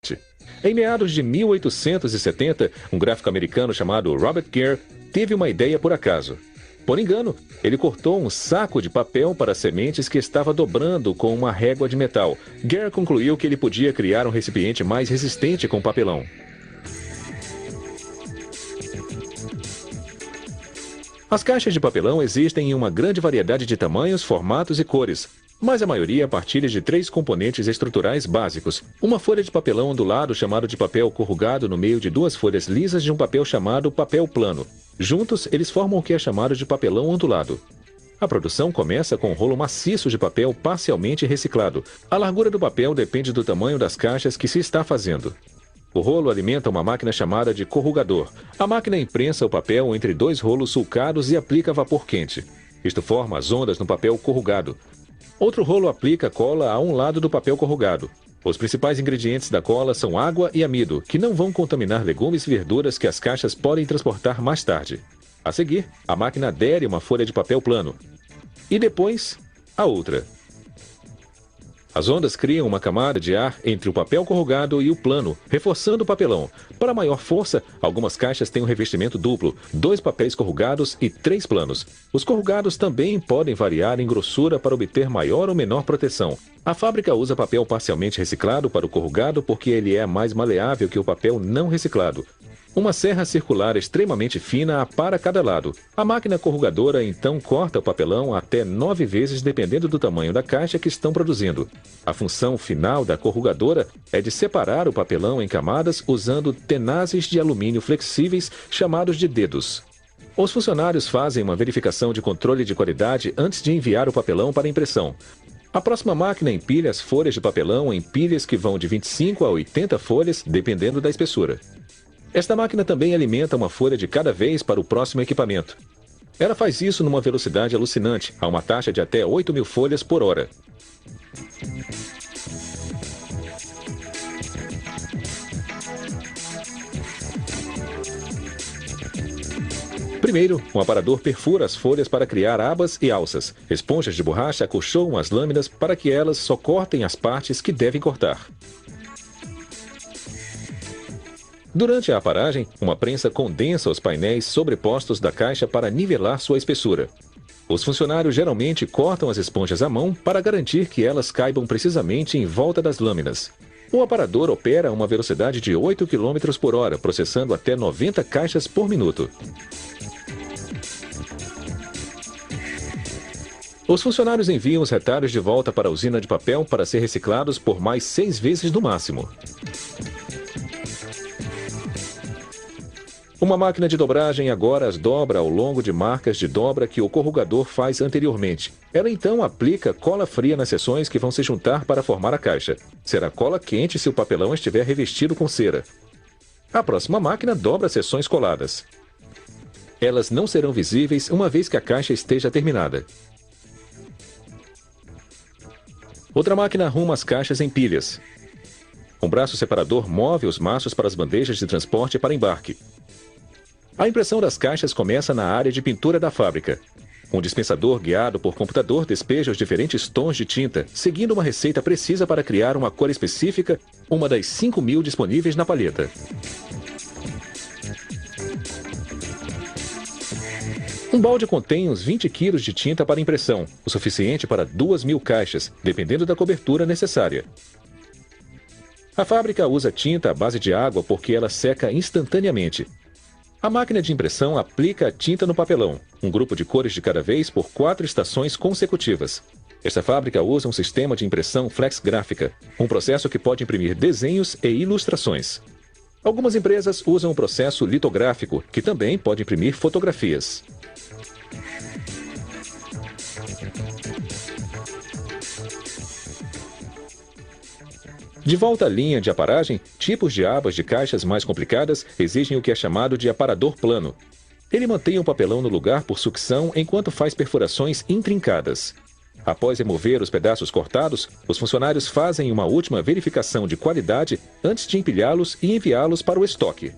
transporte. Em meados de 1870, um gráfico americano chamado Robert Gere teve uma ideia por acaso. Por engano, ele cortou um saco de papel para sementes que estava dobrando com uma régua de metal. Gere concluiu que ele podia criar um recipiente mais resistente com papelão. As caixas de papelão existem em uma grande variedade de tamanhos, formatos e cores, mas a maioria partilha de 3 componentes estruturais básicos. Uma folha de papelão ondulado chamado de papel corrugado no meio de 2 folhas lisas de um papel chamado papel plano. Juntos, eles formam o que é chamado de papelão ondulado. A produção começa com um rolo maciço de papel parcialmente reciclado. A largura do papel depende do tamanho das caixas que se está fazendo. O rolo alimenta uma máquina chamada de corrugador. A máquina imprensa o papel entre 2 rolos sulcados e aplica vapor quente. Isto forma as ondas no papel corrugado. Outro rolo aplica cola a um lado do papel corrugado. Os principais ingredientes da cola são água e amido, que não vão contaminar legumes e verduras que as caixas podem transportar mais tarde. A seguir, a máquina adere uma folha de papel plano. E depois, a outra. As ondas criam uma camada de ar entre o papel corrugado e o plano, reforçando o papelão. Para maior força, algumas caixas têm um revestimento duplo, 2 papéis corrugados e 3 planos. Os corrugados também podem variar em grossura para obter maior ou menor proteção. A fábrica usa papel parcialmente reciclado para o corrugado porque ele é mais maleável que o papel não reciclado. Uma serra circular extremamente fina apara cada lado. A máquina corrugadora então corta o papelão até 9 vezes dependendo do tamanho da caixa que estão produzindo. A função final da corrugadora é de separar o papelão em camadas usando tenazes de alumínio flexíveis chamados de dedos. Os funcionários fazem uma verificação de controle de qualidade antes de enviar o papelão para impressão. A próxima máquina empilha as folhas de papelão em pilhas que vão de 25 a 80 folhas, dependendo da espessura. Esta máquina também alimenta uma folha de cada vez para o próximo equipamento. Ela faz isso numa velocidade alucinante, a uma taxa de até 8.000 folhas por hora. Primeiro, um aparador perfura as folhas para criar abas e alças. Esponjas de borracha acolchoam as lâminas para que elas só cortem as partes que devem cortar. Durante a aparagem, uma prensa condensa os painéis sobrepostos da caixa para nivelar sua espessura. Os funcionários geralmente cortam as esponjas à mão para garantir que elas caibam precisamente em volta das lâminas. O aparador opera a uma velocidade de 8 km por hora, processando até 90 caixas por minuto. Os funcionários enviam os retalhos de volta para a usina de papel para ser reciclados por mais 6 vezes no máximo. Uma máquina de dobragem agora as dobra ao longo de marcas de dobra que o corrugador faz anteriormente. Ela então aplica cola fria nas seções que vão se juntar para formar a caixa. Será cola quente se o papelão estiver revestido com cera. A próxima máquina dobra seções coladas. Elas não serão visíveis uma vez que a caixa esteja terminada. Outra máquina arruma as caixas em pilhas. Um braço separador move os maços para as bandejas de transporte para embarque. A impressão das caixas começa na área de pintura da fábrica. Um dispensador guiado por computador despeja os diferentes tons de tinta, seguindo uma receita precisa para criar uma cor específica, uma das 5.000 disponíveis na palheta. Um balde contém uns 20 kg de tinta para impressão, o suficiente para 2.000 caixas, dependendo da cobertura necessária. A fábrica usa tinta à base de água porque ela seca instantaneamente. A máquina de impressão aplica a tinta no papelão, um grupo de cores de cada vez por 4 estações consecutivas. Esta fábrica usa um sistema de impressão flexgráfica, um processo que pode imprimir desenhos e ilustrações. Algumas empresas usam o processo litográfico, que também pode imprimir fotografias. De volta à linha de aparagem, tipos de abas de caixas mais complicadas exigem o que é chamado de aparador plano. Ele mantém o papelão no lugar por sucção enquanto faz perfurações intrincadas. Após remover os pedaços cortados, os funcionários fazem uma última verificação de qualidade antes de empilhá-los e enviá-los para o estoque.